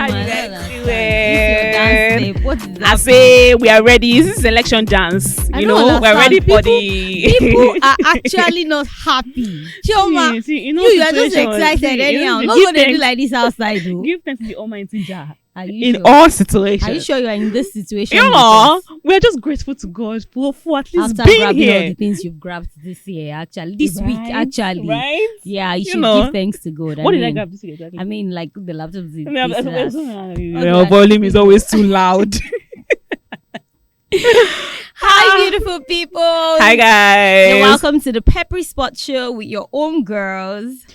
How do you guys do it? What is that? I say we are ready. This is election dance. We're ready for the. People are actually not happy. Chioma, you are just excited anyhow. Not going to do like this outside, though. Give thanks to the Almighty Jah. In sure? All situations. Are you sure you are in this situation? We're just grateful to God for at least after being grabbing here. all the things you've grabbed this year, actually. This week, actually. Right? Yeah, you should give thanks to God. What did I grab this week exactly? I mean, like the laptop. Your volume is always too loud. Hi, beautiful people. Hi, guys. You're welcome to the Peppery Spot Show with your own girls.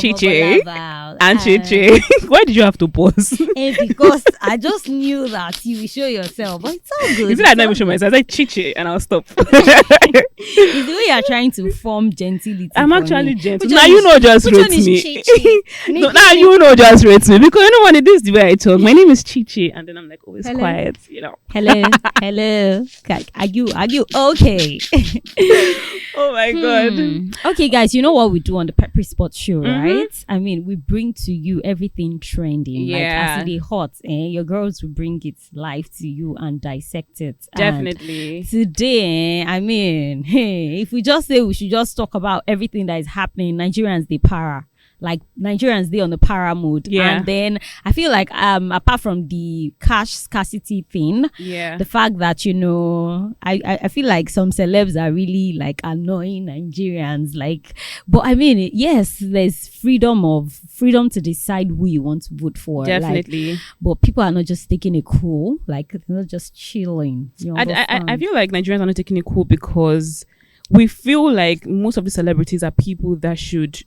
Chichi and Chichi. Why did you have to pause? Because I just knew that you will show yourself. But it's all good. Is it like I never show myself? I said Chichi and I'll stop. It's the way you're trying to form gentility. I'm actually gentle. Now just rate me. No, now just rate me because when it is the way I talk. My name is Chichi, and then I'm like always quiet. Hello. Argue. Okay. Oh my god. Okay, guys. You know what we do on the Peppery Spot Show, right? I mean, we bring to you everything trending. Yeah. Like as it is hot, your girls will bring it live to you and dissect it. Definitely. And today, I mean, hey, if we just say we should just talk about everything that is happening, Nigerians, they para. Like Nigerians, they on the para mode. Yeah. And then I feel like apart from the cash scarcity thing, the fact that, I feel like some celebs are really like annoying Nigerians. Like, but I mean, yes, there's freedom to decide who you want to vote for. Definitely. Like, but people are not just taking it cool. Like, they're not just chilling. I feel like Nigerians are not taking it cool because we feel like most of the celebrities are people that should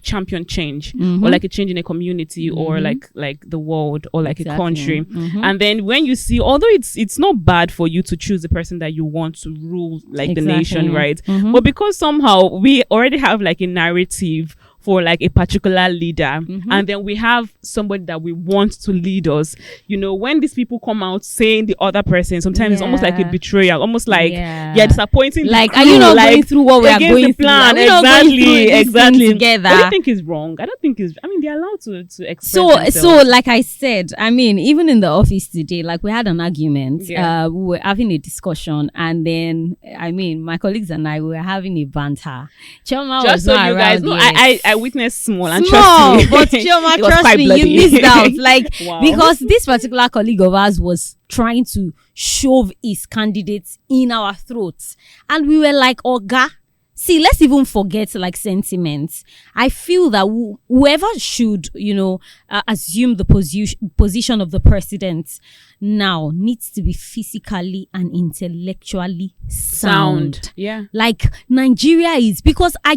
champion change or like a change in a community or like the world or like a country. And then when you see, although it's not bad for you to choose the person that you want to rule like the nation, right? But because somehow we already have like a narrative for like a particular leader, and then we have somebody that we want to lead us. When these people come out saying the other person, sometimes it's almost like a betrayal, almost like disappointing. Like, are you not going through what we are going through? Plan. Exactly. Together. I don't think it's wrong. I don't think it's. I mean, they're allowed to express themselves. So, like I said, I mean, even in the office today, like we had an argument. We were having a discussion, and then I mean, my colleagues and I were having a banter. Chioma just was so not you guys around know, yet. I witnessed small, but Chioma, trust me, you missed out. Like, wow. Because this particular colleague of ours was trying to shove his candidates in our throats, and we were like, Oga, see, let's even forget like sentiments. I feel that whoever should, assume the position of the president now needs to be physically and intellectually sound. Yeah. Like Nigeria is, because I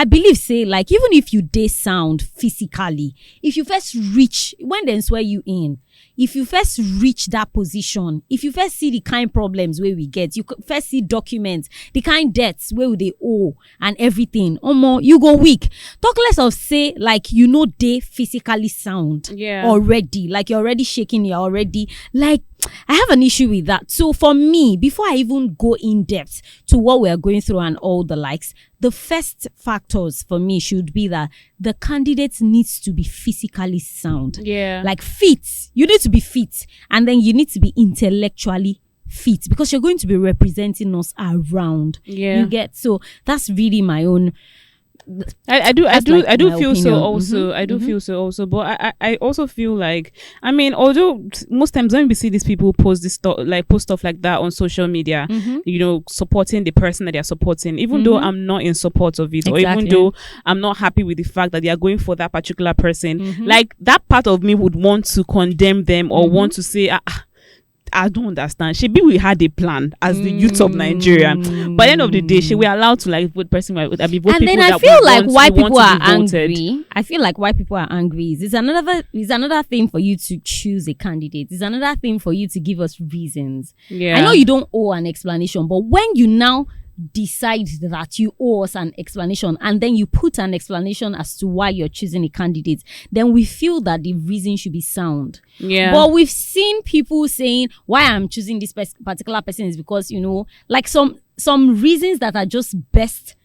believe, say, like, even if you dey sound physically, if you first reach, when they swear you in, if you first reach that position, if you first see the kind problems where we get, you first see documents, the kind debts where they owe and everything, you go weak. Talk less of say, like, they physically sound already, like you're already shaking, you're already, like, I have an issue with that. So for me, before I even go in depth to what we're going through and all the likes, the first factors for me should be that the candidate needs to be physically sound. Yeah. Like fit. You need to be fit. And then you need to be intellectually fit because you're going to be representing us around. Yeah. You get? So that's really my own. I do feel so also. I do feel so also, but I also feel like, I mean, although most times when we see these people post stuff like that on social media, supporting the person that they are supporting, even though I'm not in support of it, or even though I'm not happy with the fact that they are going for that particular person, like that part of me would want to condemn them or want to say, I don't understand. We had a plan as the youth of Nigeria. By the end of the day, we are allowed to like vote person. Vote and people then I feel like why people are angry. I feel like why people are angry is another thing for you to choose a candidate. It's another thing for you to give us reasons. Yeah. I know you don't owe an explanation, but when you now decide that you owe us an explanation and then you put an explanation as to why you're choosing a candidate, then we feel that the reason should be sound. Yeah. But we've seen people saying why I'm choosing this particular person is because, like some reasons that are just best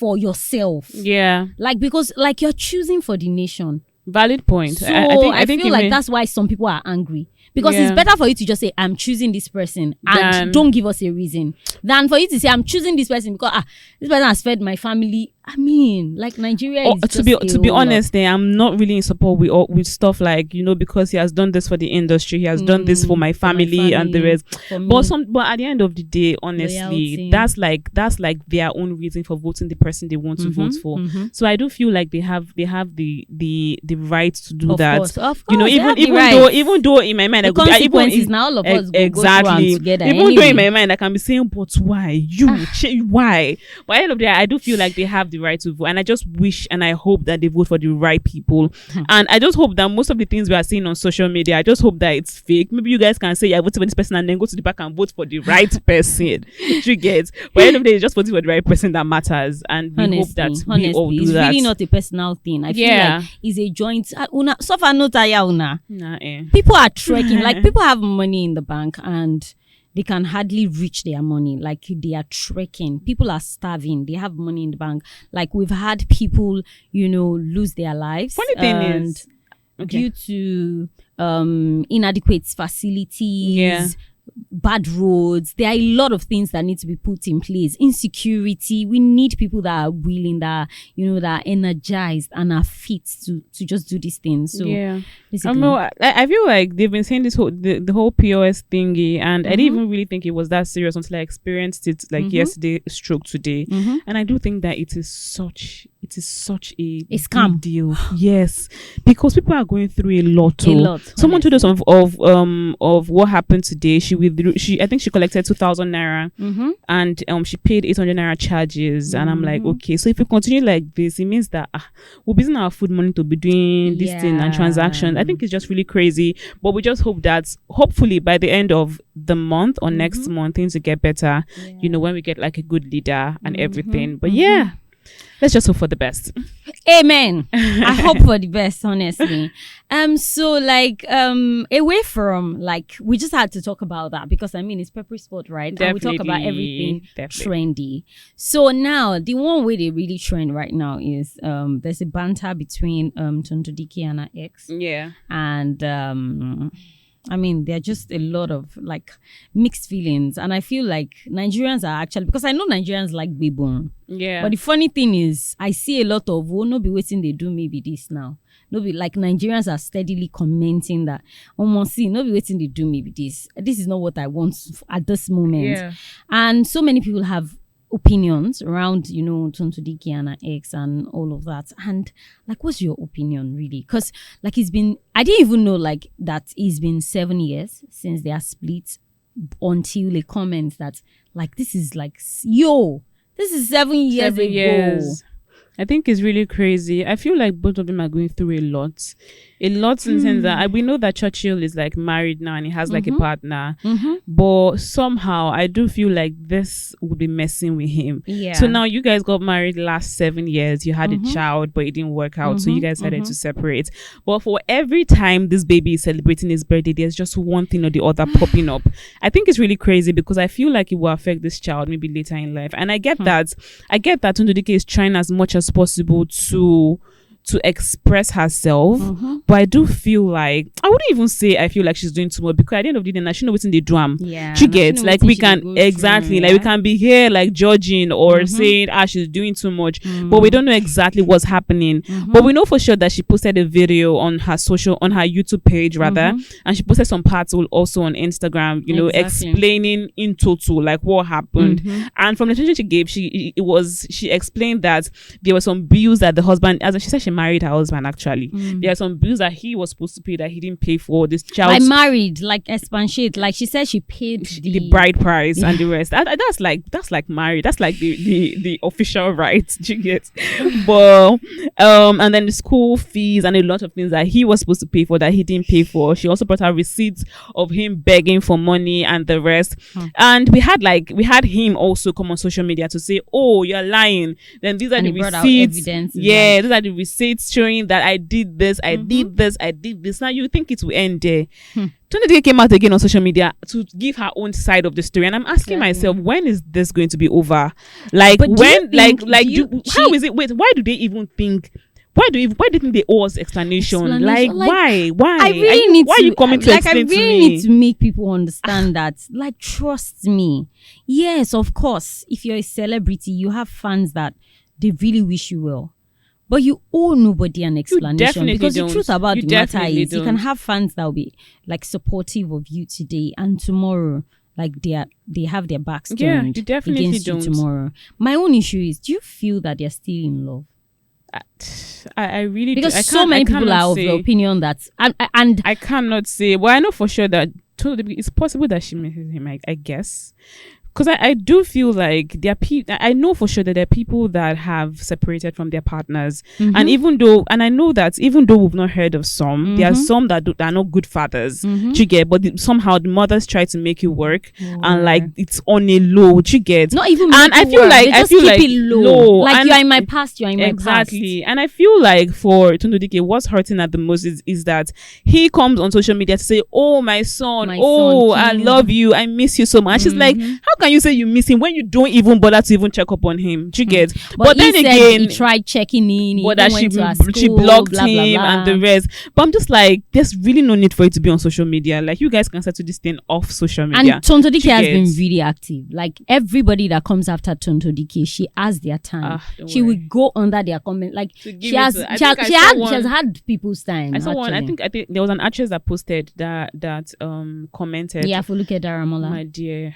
for yourself. Yeah. Like, because like you're choosing for the nation. Valid point. So I think feel you like mean, that's why some people are angry. Because Yeah. it's better for you to just say, I'm choosing this person and Than- don't give us a reason, than for you to say, I'm choosing this person because this person has fed my family. I mean, like Nigeria is to be just a whole lot. honest, I'm not really in support with stuff like, because he has done this for the industry, he has done this for my family and the rest. for me. But at the end of the day, honestly, Loyalty. that's like their own reason for voting the person they want to vote for. So I do feel like they have the right to do Of that. course, they have the Even right. though in my mind, The I could be, consequences now all of us go exactly. through together. Even though anyway. in my mind I can be saying, but why why? But at the end of the day, I do feel like they have the right to vote, and I just wish and I hope that they vote for the right people. And I just hope that most of the things we are seeing on social media, I just hope that it's fake. Maybe you guys can say, yeah, vote for this person, and then go to the back and vote for the right person. You get? But at the end of the day, it's just voting for the right person that matters, and we hope that we all do it's that. really not a personal thing. I feel like it's a joint. Una suffer no tire una. Nah, eh. People are trekking. Like people have money in the bank and they can hardly reach their money. Like they are trekking. People are starving. They have money in the bank. Like we've had people, lose their lives. Funny thing is, due to inadequate facilities, bad roads. There are a lot of things that need to be put in place. Insecurity. We need people that are willing, that that are energized and are fit to just do these things. So I feel like they've been saying this the whole POS thingy, and I didn't even really think it was that serious until I experienced it yesterday stroke today. And I do think that it is such a scam big deal. Yes, because people are going through a lot. Someone told us of what happened today. I think she collected 2,000 naira and she paid 800 naira charges. And I'm like, okay, so if we continue like this, it means that we'll be using our food money to be doing this thing and transactions. I think it's just really crazy. But we just hope that hopefully by the end of the month or next month, things will get better. When we get like a good leader and everything. But let's just hope for the best. Amen. I hope for the best, honestly. So like away from like, we just had to talk about that because it's pepper sport, right? Definitely, and we talk about everything trendy. So now the one way they really trend right now is there's a banter between Tonto, Dikeh and her ex. Yeah. And there are just a lot of like mixed feelings, and I feel like Nigerians are actually, because I know Nigerians like Bibon. Yeah. But the funny thing is, I see a lot of no be waiting they do maybe this now. No be like Nigerians are steadily commenting that almost see no be waiting they do maybe this. This is not what I want at this moment. Yeah. And so many people have opinions around Tonto, Dikeh and her ex and all of that. And like, what's your opinion really? Because like I didn't even know like that it's been 7 years since they are split, until they comment that like this is like this is 7 years ago. I think it's really crazy. I feel like both of them are going through a lot in the sense that we know that Churchill is like married now and he has like a partner, but somehow I do feel like this would be messing with him. Yeah. So now you guys got married last 7 years, you had a child, but it didn't work out, so you guys decided to separate. But for every time this baby is celebrating his birthday, there's just one thing or the other popping up. I think it's really crazy because I feel like it will affect this child maybe later in life, and I get that Tonto Dikeh is trying as much as possible to express herself, but I do feel like I wouldn't even say I feel like she's doing too much, because at the end of the day, she knows what's in the drum. She gets like we can exactly like we can be here like judging or saying she's doing too much, but we don't know exactly what's happening. But we know for sure that she posted a video on her YouTube page rather, and she posted some parts also on Instagram, explaining in total like what happened. And from the attention she gave, she explained that there were some bills that the husband, as she said, she married her husband actually. There are some bills that he was supposed to pay that he didn't pay for. This child, I married like expatiate, like she said she paid the bride price and the rest. That's like married. That's like the official rights. You get, but and then the school fees and a lot of things that he was supposed to pay for that he didn't pay for. She also brought her receipts of him begging for money and the rest. And we had him also come on social media to say, "Oh, you're lying." Then these are the receipts. Yeah, these are the receipts showing that I did this, I did this. Now you think it will end there. Tonto Dikeh came out again on social media to give her own side of the story, and I'm asking myself, when is this going to be over? Like, when, how is it? Wait, why do they even think why do you think they owe us explanation? Like why? I really need why to, are you coming to explain to me? I really need to make people understand that. Like, trust me. Yes, of course. If you're a celebrity, you have fans that they really wish you well. But you owe nobody an explanation, because the truth about the matter is you can have fans that will be like supportive of you today, and tomorrow like they have their backs turned against you tomorrow. My own issue is, do you feel that they're still in love? I really because do. so many people are of the opinion that and I cannot say. Well, I know for sure that it's possible that she misses him. I guess. Because I do feel like there are people, I know for sure that there are people that have separated from their partners. And I know that even though we've not heard of some, there are some that are not good fathers, you get, but somehow the mothers try to make it work, and like it's on a low, you get. Not even and I feel like, I feel like it low. Like, you are in my past, you are in my past. Exactly. And I feel like for Tonto Dikeh, what's hurting at the most is that he comes on social media to say, oh, my son, I love you, I miss you so much. It's like, how can you say you miss him when you don't even bother to even check up on him? Do you get? But then again, he tried checking in, but that she blocked him and the rest. But I'm just like, there's really no need for it to be on social media. Like, you guys can settle this thing off social media. And Tonto Dikeh has been really active. Like, everybody that comes after Tonto Dikeh, she has their time. She will go under their comment. Like, she has had people's time. I saw one. I think there was an actress that posted that commented. Yeah, for look at Daramola. My dear.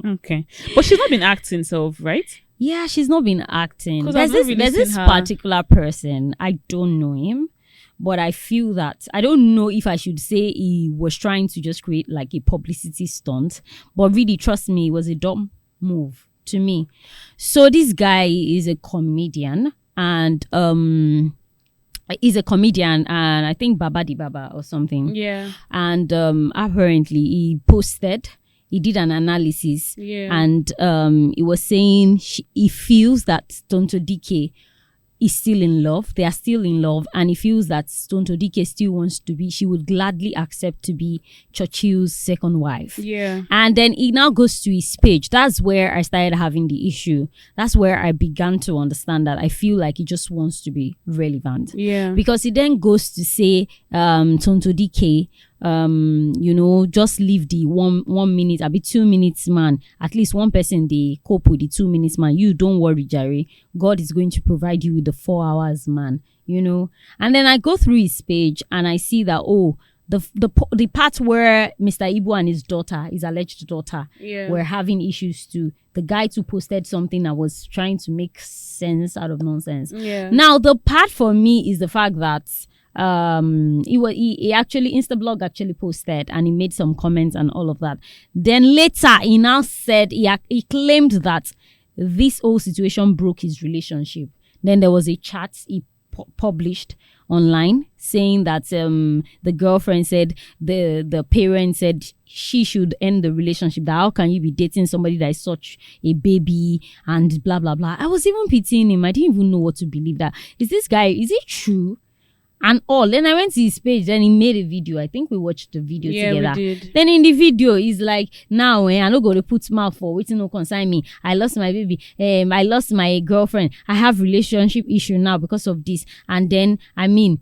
Okay, but she's not been acting, so right? Yeah, she's not been acting. There's this particular person. I don't know him, but I feel that I don't know if I should say he was trying to just create like a publicity stunt, but really, trust me, it was a dumb move to me. So this guy is a comedian, and he's a comedian, and I think Babadi Baba or something. Yeah. And apparently he did an analysis, and he was saying he feels that Tonto Dikeh is still in love. They are still in love, and he feels that Tonto Dikeh still wants to be. She would gladly accept to be Churchill's second wife. Yeah. And then he now goes to his page. That's where I started having the issue. That's where I began to understand that I feel like he just wants to be relevant. Yeah. Because he then goes to say, Tonto Dikeh, just leave the 1 minute, a bit 2 minutes man. At least one person they cope with the 2 minutes man. You don't worry, Jerry. God is going to provide you with the 4 hours man. And then I go through his page and I see that the part where Mr. Ibu and his daughter, his alleged daughter, were having issues too. The guy too posted something that was trying to make sense out of nonsense. Yeah. Now the part for me is the fact that he actually Instablog actually posted and he made some comments and all of that. Then later he now said he claimed that this whole situation broke his relationship. Then there was a chat he published online saying that the girlfriend said the parent said she should end the relationship, that how can you be dating somebody that is such a baby and blah blah blah. I was even pitying him. I didn't even know what to believe. That is it true and all. Then I went to his page, then he made a video. I think we watched the video together. We did. Then in the video he's like, now I no go to put mouth for waiting no concern me. I lost my baby, I lost my girlfriend, I have relationship issue now because of this. And then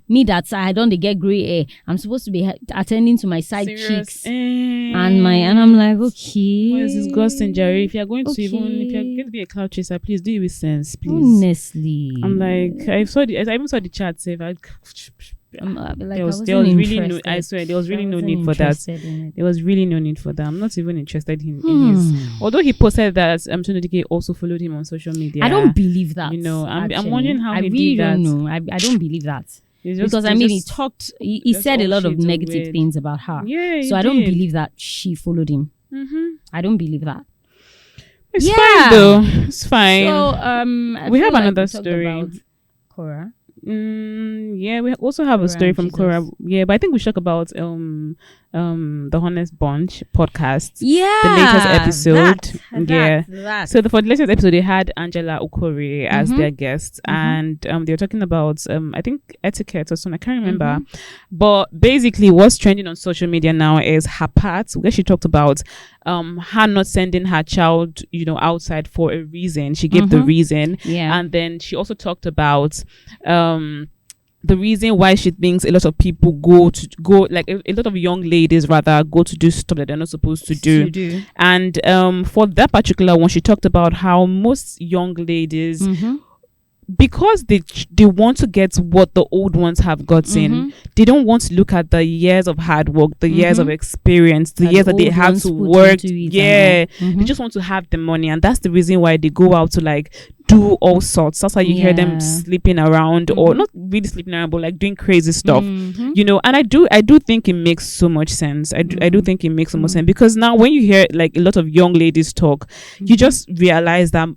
me that I don't get gray hair, I'm supposed to be attending to my side cheeks and I'm like, okay, what is this disgusting, Jerry? If you're going to if you're going to be a cloud chaser, please do it with sense, please. Honestly, I'm like, I even saw the chat say there was really no. I swear there was really no need for that. There was really no need for that. I'm not even interested in his. Although he posted that Tonto Dikeh also followed him on social media. I don't believe that. I'm wondering how he really did that. Don't know. I don't believe that. Because he said a lot of negative things about her. Yeah, so I don't believe that she followed him. I don't believe that. It's fine though. It's fine. So we have another story about Korra. Yeah, we also have a story from Korra. Yeah, but I think we should talk about the Honest Bunch podcast. Yeah, the latest episode. So for the latest episode, they had Angela Okori as their guest, and they were talking about I think etiquette or something. I can't remember, but basically, what's trending on social media now is her part where she talked about her not sending her child, outside for a reason. She gave the reason, and then she also talked about the reason why she thinks a lot of people go like a lot of young ladies rather go to do stuff that they're not supposed to do. And for that particular one, she talked about how most young ladies, because they want to get what the old ones have gotten, they don't want to look at the years of hard work, the years of experience, the years that they have to work. They just want to have the money, and that's the reason why they go out to like do all sorts. That's how you hear them sleeping around, or not really sleeping around, but like doing crazy stuff, and I do think it makes so much sense. I do think it makes so much sense, because now when you hear like a lot of young ladies talk, you just realize that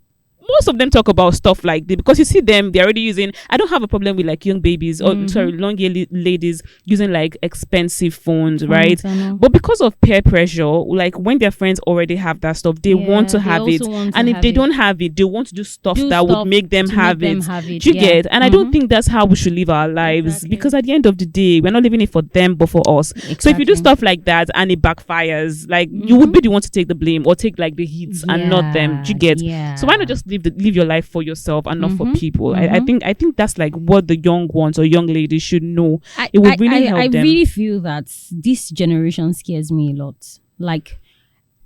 most of them talk about stuff like this, because you see them, they're already using. I don't have a problem with like young babies or long ladies using like expensive phones, right? But because of peer pressure, like when their friends already have that stuff, they want to have it, and if they don't have it, they want to do stuff that would make them have it. Do you get? And I don't think that's how we should live our lives, because at the end of the day, we're not living it for them but for us. So if you do stuff like that and it backfires, like you would be the one to take the blame or take like the hits and not them. Do you get? So why not just live your life for yourself and not for people? I think that's like what the young ones or young ladies should know. It would really help them. I really feel that this generation scares me a lot. Like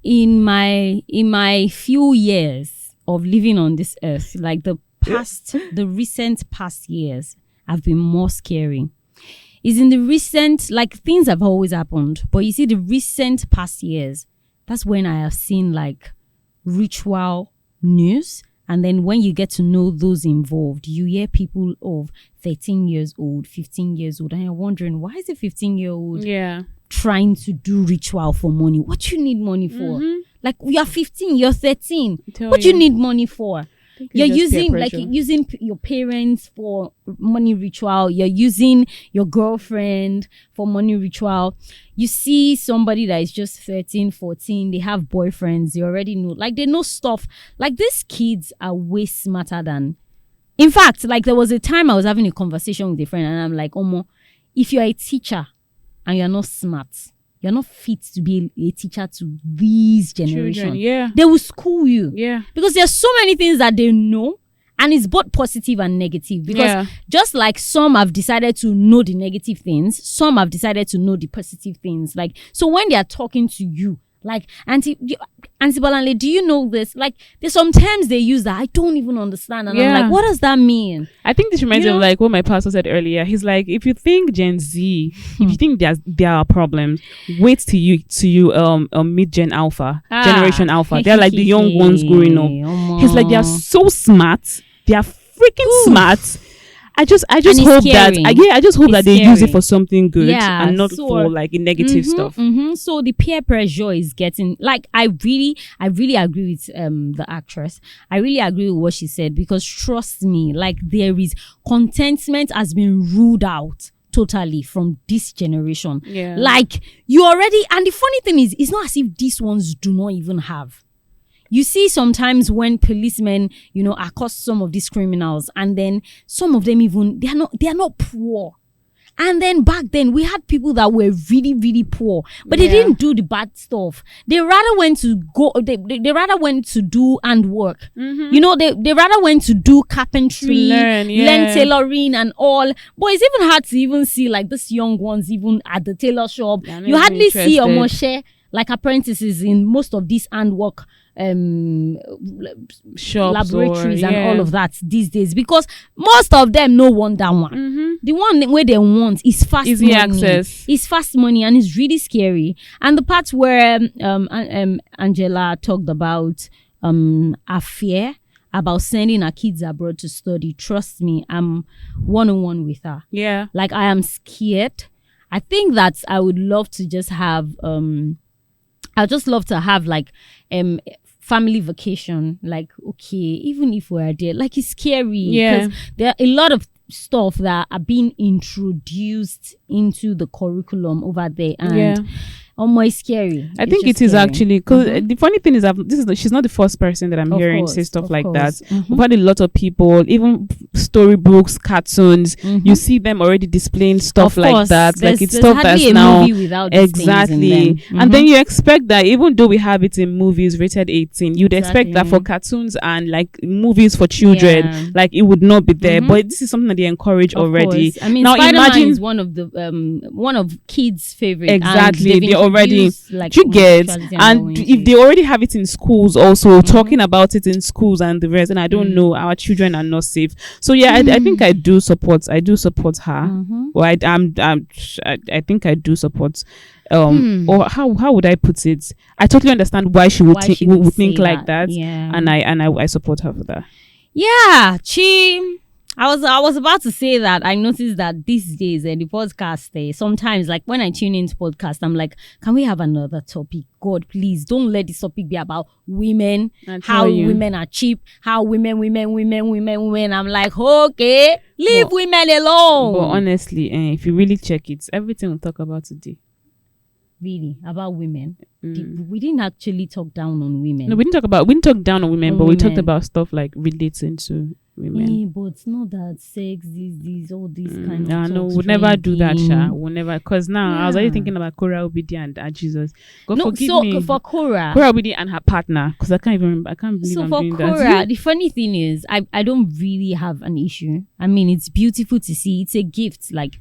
in my few years of living on this earth, like the recent past years have been more scary. Is in the recent, like things have always happened, but you see the recent past years, that's when I have seen like ritual news. And then when you get to know those involved, you hear people of 13 years old, 15 years old, and you're wondering, why is a 15-year-old trying to do ritual for money? What do you need money for? Like, you're 15, you're 13. What do you need money for? You're using your parents for money ritual. You're using your girlfriend for money ritual. You see somebody that is just 13, 14, they have boyfriends. You already know, like they know stuff. Like these kids are way smarter than. In fact, like there was a time I was having a conversation with a friend, and I'm like, Omo, if you're a teacher and you're not smart, you're not fit to be a teacher to these generation. They will school you. Because there's so many things that they know, and it's both positive and negative. Because just like some have decided to know the negative things, some have decided to know the positive things. Like, so when they are talking to you, like, Auntie Balanle, do you know this? Like, there's sometimes they use that I don't even understand. And I'm like, what does that mean? I think this reminds me of like what my pastor said earlier. He's like, if you think Gen Z, if you think there are problems, wait till you mid-gen alpha, generation alpha. They're like the young ones growing up. He's like, they are so smart. They are freaking smart. I just hope that they use it for something good and not for like negative stuff. So the peer pressure is getting, like, I really agree with the actress. I really agree with what she said, because trust me, like there is contentment has been ruled out totally from this generation. Like you already, and the funny thing is, it's not as if these ones do not even have. You see sometimes when policemen, accost some of these criminals, and then some of them even, they are not poor. And then back then we had people that were really, really poor, but they didn't do the bad stuff. They rather went to go, they rather went to do handwork. They rather went to do carpentry, learn tailoring and all. But it's even hard to even see like these young ones even at the tailor shop. You hardly see a moshe like apprentices in most of these handwork shops, laboratories and all of that these days, because most of them no want that one. The one where they want is fast easy money. Access. It's fast money, and it's really scary. And the part where Angela talked about her fear about sending her kids abroad to study, trust me, I'm 101 with her. Like I am scared. I think that I would love to just have I'd just love to have like family vacation. Like, okay, even if we're there, like it's scary because there are a lot of stuff that are being introduced into the curriculum over there, and almost scary. I think it is actually, because the funny thing is that she's not the first person that I'm hearing say stuff like that. We've had a lot of people, even storybooks, cartoons, you see them already displaying stuff like that. Like it's stuff that's now exactly. And then you expect that even though we have it in movies rated 18, you'd expect that for cartoons and like movies for children, like it would not be there. But this is something that they encourage already. I mean, now Spider-Man is one of kids' favorite. Exactly. They already, like, you get, and if they already have it in schools also, talking about it in schools and the rest, and I don't know, our children are not safe. So I think I do support her. Or I think I do support or how would I put it? I totally understand why she would think like that. And I support her for that. I was about to say that I noticed that these days the podcast, sometimes like when I tune into podcast, I'm like, can we have another topic? God, please don't let this topic be about women, how women are cheap, how women. I'm like, okay, leave women alone. But honestly, if you really check it, everything we'll talk about today. Really, about women. We didn't actually talk down on women. No, we didn't talk down on women, but we talked about stuff like relating to women. But it's not that sex, these all these kind of. No, we'll never do that, Sha. We'll never, because now I was already thinking about Korra Obidi and Jesus. God forgive me. For Korra Obidi and her partner, because I can't even remember. I can't believe I'm doing that. So for Korra, the funny thing is, I don't really have an issue. I mean, it's beautiful to see. It's a gift, like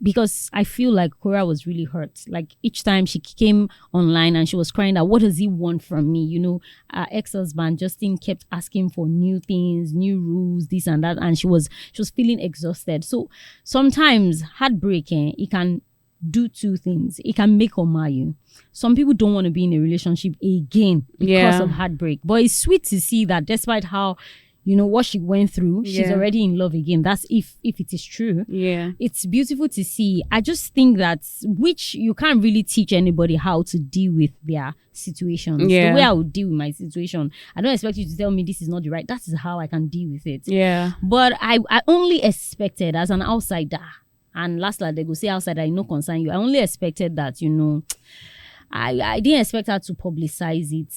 because I feel like Korra was really hurt. Like each time she came online and she was crying out, what does he want from me? You know, her ex-husband Justin kept asking for new things, new rules, this and that, and she was feeling exhausted. So sometimes heartbreak, it can do two things. It can make or mar you. Some people don't want to be in a relationship again because of heartbreak. But it's sweet to see that despite how, you know, what she went through, she's already in love again. That's if it is true. It's beautiful to see. I just think that, which you can't really teach anybody how to deal with their situations. The way I would deal with my situation, I don't expect you to tell me this is not the right. That is how I can deal with it. But I only expected, as an outsider, and last like they go say outsider, I no concern you. I only expected that, you know, I didn't expect her to publicize it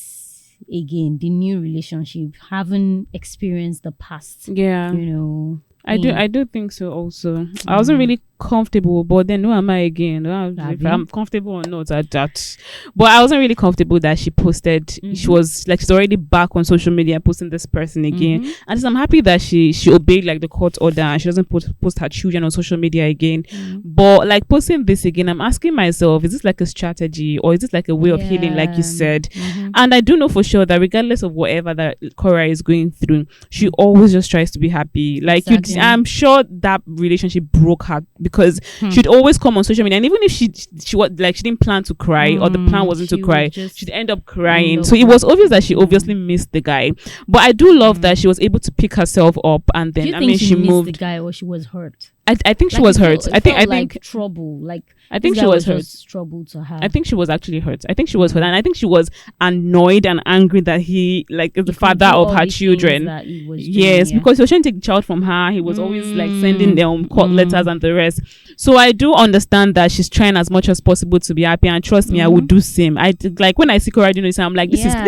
again, the new relationship, having experienced the past. You know, I do think so also. I wasn't really comfortable, but then who am I again? If I'm comfortable or not, but I wasn't really comfortable that she posted. She was like, she's already back on social media posting this person again, and so I'm happy that she obeyed like the court order and she doesn't post her children on social media again. But like posting this again, I'm asking myself, is this like a strategy or is this like a way of healing, like you said? And I do know for sure that regardless of whatever that Korra is going through, she always just tries to be happy. Like I'm sure that relationship broke her, because she'd always come on social media, and even if she was like, she didn't plan to cry or the plan wasn't to cry, she'd end up crying. So it was obvious that she obviously missed the guy. But I do love that she was able to pick herself up, and then she moved. The guy, or she was hurt? I think she was hurt. I think trouble. Like I think she was hurt. Trouble to her. I think she was actually hurt. I think she was hurt, and I think she was annoyed and angry that he like is the father of her children. Yes, because he was trying to take the child from her. He was always like sending them court letters and the rest. So I do understand that she's trying as much as possible to be happy, and trust me, I would do same. I like when I see Korra doing this, I'm like, this is me.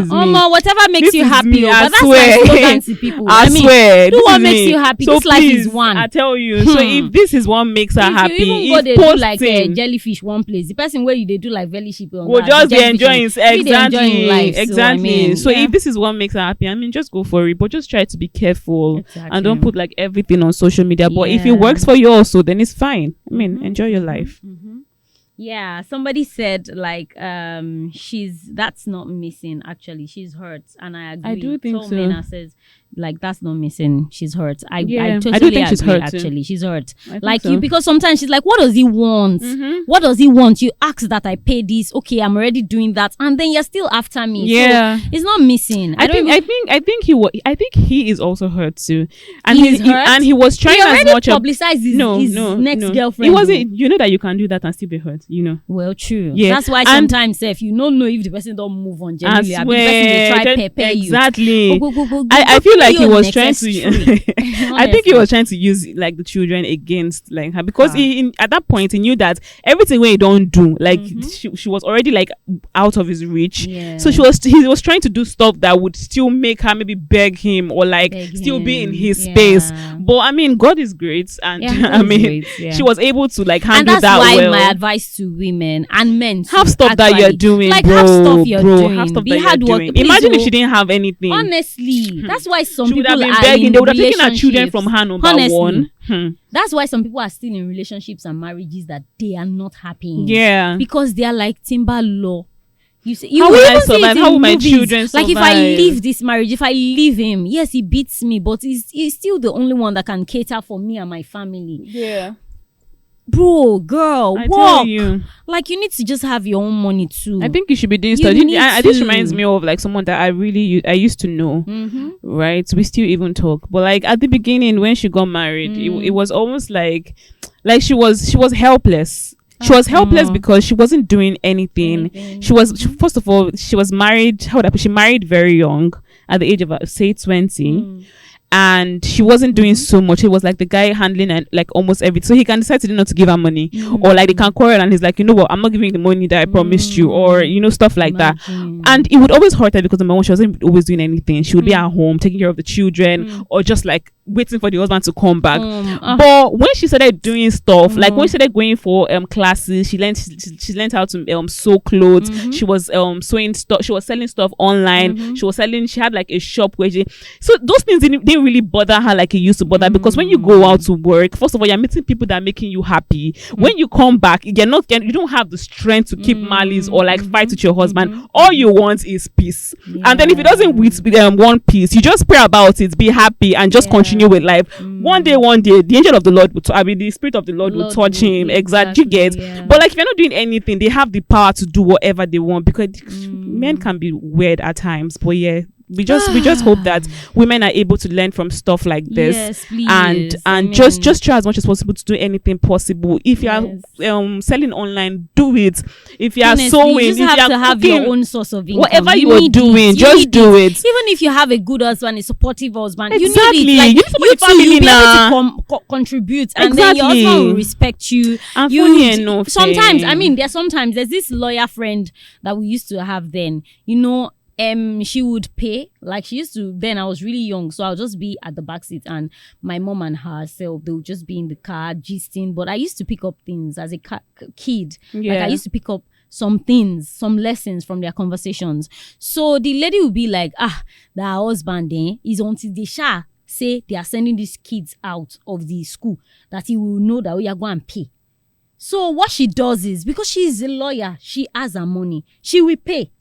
Whatever makes you happy, but that's my slogan to people. I swear, do what makes you happy. So this life is one. I tell you. So if this is what makes her happy, you even go do like a jellyfish one place, the person where they do like fellowship on will just be enjoying life. Exactly. So if this is what makes her happy, I mean, just go for it, but just try to be careful and don't put like everything on social media. But if it works for you also, then it's fine. I mean, enjoy your life. Yeah, somebody said like that's not missing, actually she's hurt, and I agree. I do think so. Mena says like that's not missing, she's hurt. I totally I do think agree, she's hurt actually too. She's hurt, like so. Because sometimes she's like, what does he want? What does he want? You ask that I pay this, okay, I'm already doing that, and then you're still after me. So it's not missing. I think he is also hurt too, and he was trying as much to publicize his next girlfriend. It wasn't, you know, that you can do that and still be hurt, you know. Well, true. Yeah, that's why sometimes if you don't know if the person don't move on, generally, the person they try prepare you. Exactly. I feel like he was trying to. I think he was trying to use like the children against like her because at that point he knew that everything he don't do like she was already like out of his reach. So he was trying to do stuff that would still make her maybe beg him or like still be in his space. But I mean, God is great, and I mean, she was able to like handle that well. And that's why my advice to women and men too, have stuff that you're doing, like bro, have stuff you're doing. Have stuff be that hard you're work. doing. Imagine if she didn't have anything. Honestly, that's why some she people would have been are begging. in They would have taken her children from her number one. That's why some people are still in relationships and marriages that they are not happy in. Yeah, because they are like timber law. You say, how will I survive? How will my children survive? Like if I leave this marriage, if I leave him, yes, he beats me, but he's still the only one that can cater for me and my family. Yeah. Bro, girl, I work. tell you. Like you need to just have your own money too. I think you should be doing stuff. This reminds me of like someone that I used to know. Right? We still even talk. But like at the beginning when she got married, it was almost like she was helpless. She was helpless because she wasn't doing anything. First of all, she was married. How would I put? She married very young, at the age of say 20. And she wasn't doing so much. It was like the guy handling and like almost everything. So he can decide to not to give her money, or like they can quarrel and he's like, you know what, I'm not giving you the money that I promised you, or you know, stuff like that. And it would always hurt her because number one, she wasn't always doing anything. She would be at home taking care of the children, or just like waiting for the husband to come back. But when she started doing stuff, like when she started going for classes, she learned how to sew clothes. She was sewing stuff. She was selling stuff online. She had like a shop where so those things didn't really bother her like it used to bother, because when you go out to work, first of all, you're meeting people that are making you happy. When you come back, you don't have the strength to keep malice or like fight with your husband. All you want is peace. And then if it doesn't with one peace, you just pray about it, be happy, and just continue with life. One day the angel of the Lord the spirit of the Lord will touch him. Exactly. You get. But like if you're not doing anything, they have the power to do whatever they want, because men can be weird at times. But yeah, we just hope that women are able to learn from stuff like this. Yes, please. and just try as much as possible to do anything possible. If you are selling online, do it. If you are sewing, you just have to have your own source of income. Whatever you are doing, just do it. Even if you have a good husband, a supportive husband, exactly. you need it. Like, you need to you'll be able to contribute, and then your husband will respect you. Sometimes, I mean, there's this lawyer friend that we used to have then, you know. She would pay, like she used to. Then I was really young, so I'll just be at the back seat, and my mom and herself, they would just be in the car gisting. But I used to pick up things as a kid. Like I used to pick up some things, some lessons from their conversations. So the lady would be like, the husband is until they say they are sending these kids out of the school that he will know that we are going to pay. So what she does is, because she is a lawyer, she has her money, she will pay.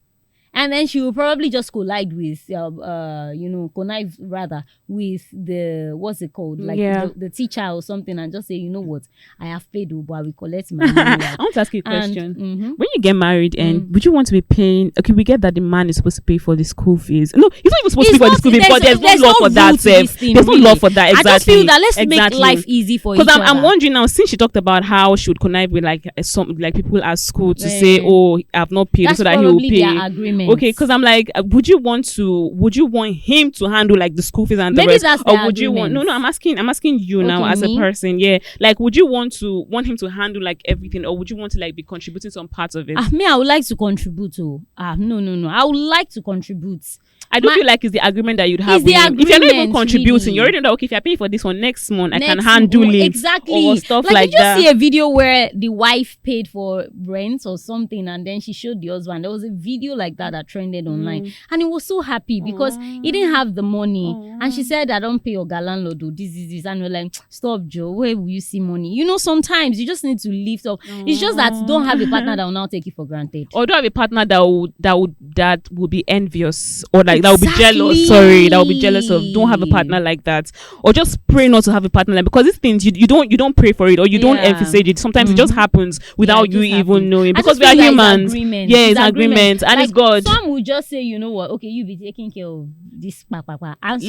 And then she will probably just collide with, connive rather with the, what's it called? Like the teacher or something, and just say, you know what, I have paid, but I will collect my money. I want to ask you a question. When you get married, and would you want to be paying, okay, we get that the man is supposed to pay for the school fees. No, he's not even supposed to pay for the school fees, but there's no law for that. There's no law for that, exactly. I just feel that let's make life easy for each other. Because I'm wondering now, since she talked about how she would connive with like some like people at school to say, oh, I've not paid, so that he will pay. Their agreement. Okay, because I'm like, would you want him to handle like the school fees and the rest, or would you want? No, I'm asking you now as a person. Yeah, like would you want him to handle like everything, or would you want to like be contributing some parts of it? I would like to contribute. No, I would like to contribute. I don't feel like it's the agreement that you'd have with him. If you're not even contributing, you're already know, okay, if you're paying for this one next month, I can handle it. Exactly. Or stuff like that. Did you see a video where the wife paid for rent or something, and then she showed the husband? There was a video like that trended online, and he was so happy because he didn't have the money. And she said, I don't pay your landlord, this. And we're like, stop, Joe, where will you see money? You know, sometimes you just need to lift up. It's just that don't have a partner that will now take it for granted. Or don't have a partner that would be envious, or like that would be jealous. Sorry, that would be jealous of. Don't have a partner like that, or just pray not to have a partner like, because these things you don't pray for it, or you don't emphasize it. Sometimes it just happens without you even knowing, because we are humans. It's agreement, and it's God. Some will just say, you know what, okay, you be taking care of this, and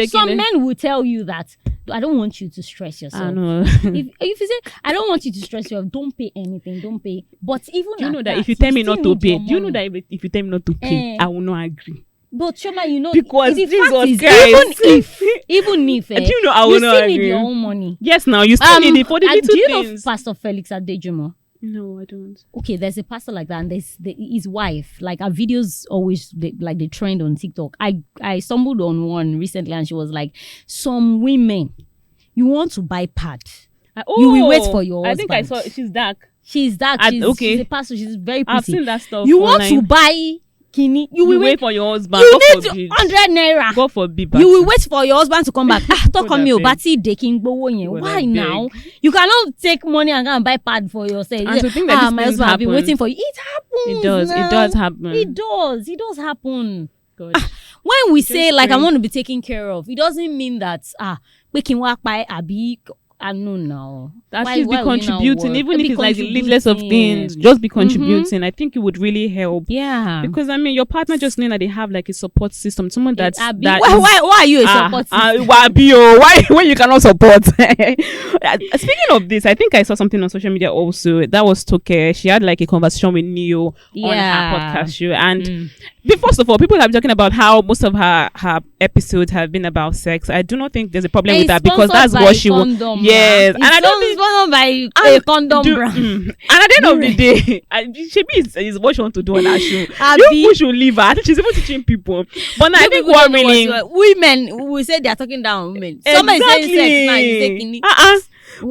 some men will tell you that I don't want you to stress yourself. I know. if you say I don't want you to stress yourself, don't pay anything, don't pay. But even do you know that if you tell me not to pay, I will not agree. But Choma, you know, Because the Jesus fact is, Christ. even if, Do you know I you will still not need agree. your own money. Yes, now you still need it for the little do you know things. Pastor Felix Adejumo? No, I don't. Okay, there's a pastor like that, and there's his wife. Like, our videos always they trend on TikTok. I stumbled on one recently, and she was like, "Some women, you want to buy pad, you will wait for your husband." I think I saw. She's dark. She's dark. She's a pastor. She's very pretty. I've seen that stuff. You want to buy kini? You will wait for your husband. You God need forbid. 100 naira. God forbid. You will wait for your husband to come back. Talk on me, God, I Obati Deking Bowo. God, Why I now? beg. You cannot take money and go and buy pad for yourself. And to think that these my things husband have been happen. waiting for you. It happens. It does. now. It does happen. It does happen. God. When we say like I strange. want to be taken care of, it doesn't mean that making work by abi. I know now. At Why- least be why will you now contributing, work? even Be if it's like the littlest of contributing. things. Just be contributing. I think it would really help. Yeah. Because I mean, your partner just knowing that they have like a support system, someone that's Abi, that why, is- why are you a support system? why when you cannot support? Speaking of this, I think I saw something on social media also. That was Dikeh. She had like a conversation with Neo on Yeah. her podcast show, and first of all, people have been talking about how most of her episodes have been about sex. I do not think there's a problem with that because that's what she wants. Yes, and I don't think sponsored by a condom brand. and at the end of the day, Shebi is what she wants to do on that show. Abi. You people should leave her. I think she's even teaching people. But now I think People what don't know really women we say they are talking down on women. Somebody is saying sex now, you say kini. But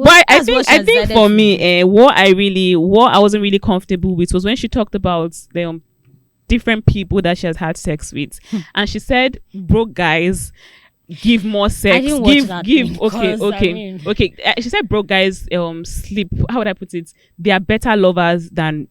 I That's what she think has decided for to me, what I wasn't really comfortable with was when she talked about the different people that she has had sex with, and she said broke guys give more sex. didn't watch that thing, Okay. 'cause, I mean- Okay. She said broke guys sleep. How would I put it? They are better lovers than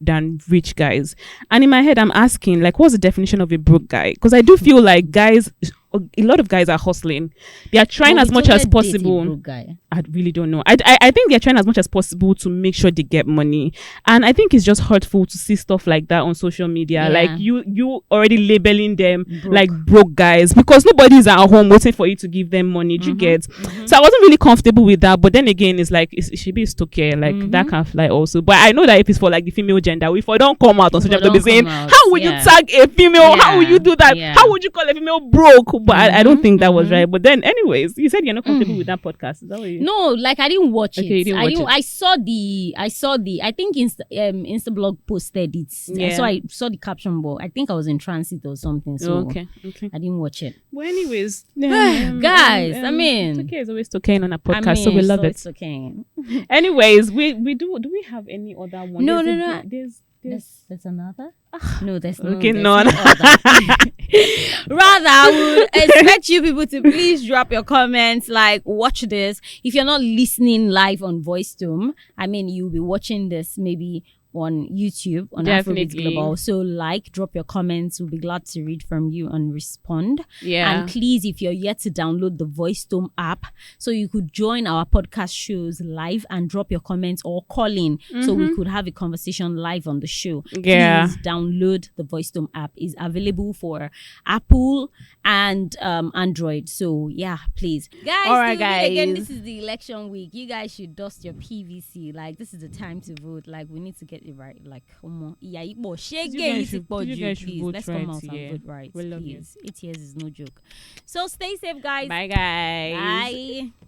rich guys. And in my head, I'm asking like, what's the definition of a broke guy? Because I do feel like guys. A lot of guys are hustling. They are trying But as we much don't as let date a possible. broke guy. I really don't know. I think they're trying as much as possible to make sure they get money, and I think it's just hurtful to see stuff like that on social media. Yeah. Like you already labeling them Broke. like broke guys because nobody's at home waiting for you to give them money. Do you get? So I wasn't really comfortable with that. But then again, it's like it should be Dikeh. Like that can fly also. But I know that if it's for like the female gender, if I don't come out on social media, they'll be saying, how would you tag a female? How would you do that? Yeah. How would you call a female broke? But I don't think that was right. But then, anyways, you said you're not comfortable with that podcast. Is that what you? No, like I didn't watch it. Okay, you didn't watch it. I saw the. I think Instablog posted it. Yeah. So I saw the caption, but I think I was in transit or something. So Okay. I didn't watch it. Well, anyways, Guys, I mean, Dikeh is always Dikeh on a podcast, so we love it. It's okay. Anyways, we do we have any other one? No. There's another. No, there's no. Okay, there's none. no other. Rather, I would expect you people to please drop your comments. Like, watch this. If you're not listening live on VoiceTome, I mean, you'll be watching this maybe on YouTube on Definitely. Afrobeatsglobal. So drop your comments. We'll be glad to read from you and respond. Yeah. And please, if you're yet to download the VoiceTome app, so you could join our podcast shows live and drop your comments or call in, so we could have a conversation live on the show. Yeah. Please download the VoiceTome app. It's available for Apple and Android. So yeah, please, guys. All right, Again, guys. this is the election week. You guys should dust your PVC. Like, this is the time to vote. Like, we need to get it right. Like, You guys please, should vote let's come right, out and yeah. vote right. We love you. Please. 8 years is no joke. So stay safe, guys. Bye, guys. Bye.